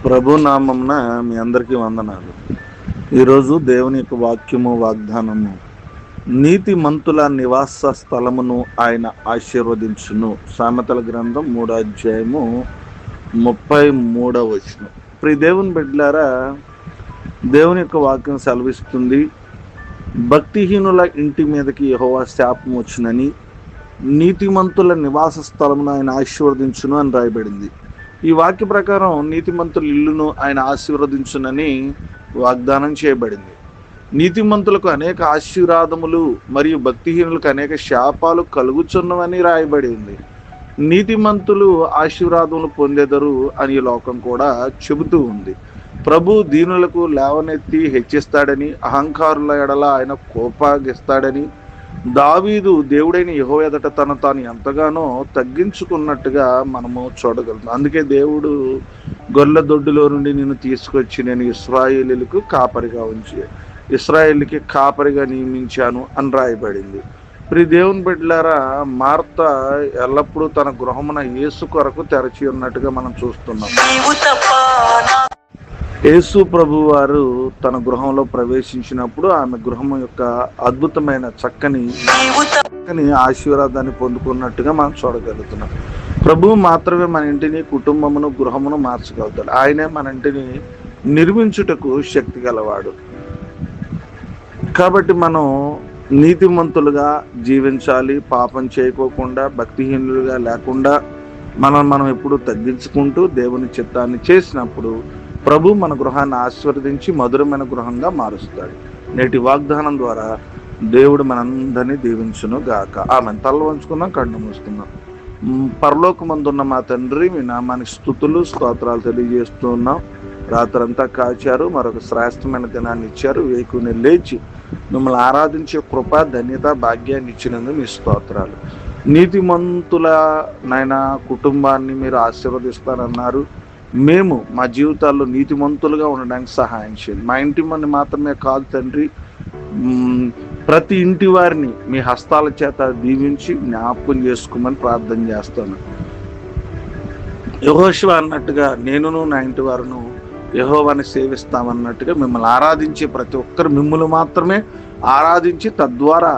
ప్రభు నామమున మీ అందరికీ వందనాలు. ఈరోజు దేవుని యొక్క వాక్యము వాగ్దానము, నీతి మంతుల నివాస స్థలమును ఆయన ఆశీర్వదించును. సామెతల గ్రంథం 3వ అధ్యాయము 33వ వచనం. ప్రియ దేవుని బిడ్డలారా, దేవుని యొక్క వాక్యం సెలవిస్తుంది, భక్తిహీనుల ఇంటి మీదకి యెహోవా శాపం వచ్చునని, నీతిమంతుల నివాస స్థలమును ఆయన ఆశీర్వదించును అని రాయబడింది. ఈ వాక్య ప్రకారం నీతిమంతుల ఇల్లును ఆయన ఆశీర్వదించునని వాగ్దానం చేయబడింది. నీతిమంతులకు అనేక ఆశీర్వాదములు మరియు భక్తిహీనులకు అనేక శాపాలు కలుగుచున్నవని రాయబడి ఉంది. నీతిమంతులు ఆశీర్వాదములు పొందెదరు అని ఈ లోకం కూడా చెబుతూ ఉంది. ప్రభు దీనులకు లేవనెత్తి హెచ్చిస్తాడని, అహంకారుల ఎడల ఆయన కోపాగిస్తాడని దావీదు దేవుడైన యెహోవా ఎదుట తను తాను ఎంతగానో తగ్గించుకున్నట్టుగా మనము చూడగలుగుతాం. అందుకే దేవుడు గొర్రెల దొడ్డిలో నుండి నిన్ను తీసుకొచ్చి నేను ఇశ్రాయేలీలకు కాపరిగా ఉంచి ఇశ్రాయేలీకి కాపరిగా నియమించాను అని రాయబడింది. ప్రియ దేవుని బిడ్డలారా, మార్త ఎల్లప్పుడూ తన గృహమున యేసు కొరకు తెరచి ఉన్నట్టుగా మనం చూస్తున్నాం. యేసు ప్రభు వారు తన గృహంలో ప్రవేశించినప్పుడు ఆమె గృహం యొక్క అద్భుతమైన చక్కని ఆశీర్వాదాన్ని పొందుకున్నట్టుగా మనం చూడగలుగుతున్నాం. ప్రభువు మాత్రమే మన ఇంటిని, కుటుంబమును, గృహమును మార్చగలుగుతాడు. ఆయనే మన ఇంటిని నిర్మించుటకు శక్తి గలవాడు. కాబట్టి మనం నీతిమంతులుగా జీవించాలి. పాపం చేయకోకుండా, భక్తిహీనులుగా లేకుండా మనం ఎప్పుడు తగ్గించుకుంటూ దేవుని చిత్తాన్ని చేసినప్పుడు ప్రభు మన గృహాన్ని ఆశీర్వదించి మధురమైన గృహంగా మారుస్తాడు. నేటి వాగ్దానం ద్వారా దేవుడు మనందరినీ దీవించును గాక. ఆమె తల వంచుకుందాం, కన్ను మూసుకుందాం. పరలోకమందున్న మా తండ్రి, మీ నామానికి స్తుతులు స్తోత్రాలు తెలియజేస్తూ ఉన్నాం. రాత్రంతా కాచారు, మరొక శ్రేష్టమైన దినాన్ని ఇచ్చారు. వేకుని లేచి మిమ్మల్ని ఆరాధించే కృప, ధన్యత, భాగ్యాన్ని ఇచ్చినందుకు మీ స్తోత్రాలు. నీతిమంతుల నాయన కుటుంబాన్ని మీరు ఆశీర్వదిస్తారన్నారు. మేము మా జీవితాల్లో నీతిమంతులుగా ఉండడానికి సహాయం చేయండి. మా ఇంటి మంది మాత్రమే కాదు తండ్రి, ప్రతి ఇంటి వారిని మీ హస్తాల చేత దీవించి జ్ఞాపకం చేసుకోమని ప్రార్థన చేస్తాను. యెహోషువ అన్నట్టుగా నేనును నా ఇంటి వారును యెహోవాని సేవిస్తామన్నట్టుగా మిమ్మల్ని ఆరాధించే ప్రతి ఒక్కరు మిమ్మల్ని మాత్రమే ఆరాధించి తద్వారా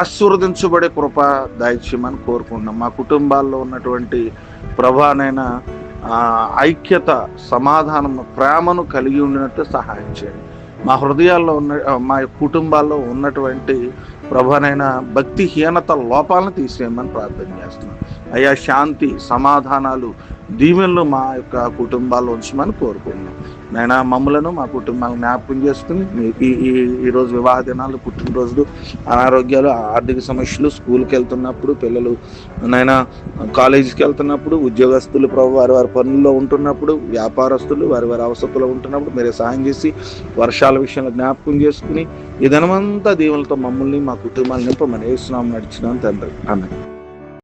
ఆశీర్వదించబడే కృప దయచేయమని కోరుకుంటున్నాం. మా కుటుంబాల్లో ఉన్నటువంటి ప్రభానైనా ఐక్యత, సమాధానం, ప్రేమను కలిగి ఉండినట్టు సహాయం చేయండి. మా హృదయాల్లో మా కుటుంబాల్లో ఉన్నటువంటి ప్రభానైనా భక్తిహీనత లోపాలను తీసేయమని ప్రార్థన చేస్తున్నాం. అయ్యా, శాంతి, సమాధానాలు, దీవెనలు మా యొక్క కుటుంబాల్లో ఉంచమని కోరుకుంటున్నాం. నైనా మమ్మలను, మా కుటుంబాలను జ్ఞాపకం చేసుకుని ఈరోజు వివాహ దినాలు, పుట్టినరోజులు, అనారోగ్యాలు, ఆర్థిక సమస్యలు, స్కూల్కి వెళ్తున్నప్పుడు పిల్లలు, నైనా కాలేజీకి వెళ్తున్నప్పుడు, ఉద్యోగస్తులు ప్రభు వారి పనుల్లో ఉంటున్నప్పుడు, వ్యాపారస్తులు వారి అవసరతలో ఉంటున్నప్పుడు మీరే సహాయం చేసి వర్షాల విషయంలో జ్ఞాపకం చేసుకుని ఈ దినమంతా దీవెనలతో మమ్మల్ని, మా కుటుంబాలను నింపమని యేసు నామమున నడిచినాం తండ్రి. ఆమేన్.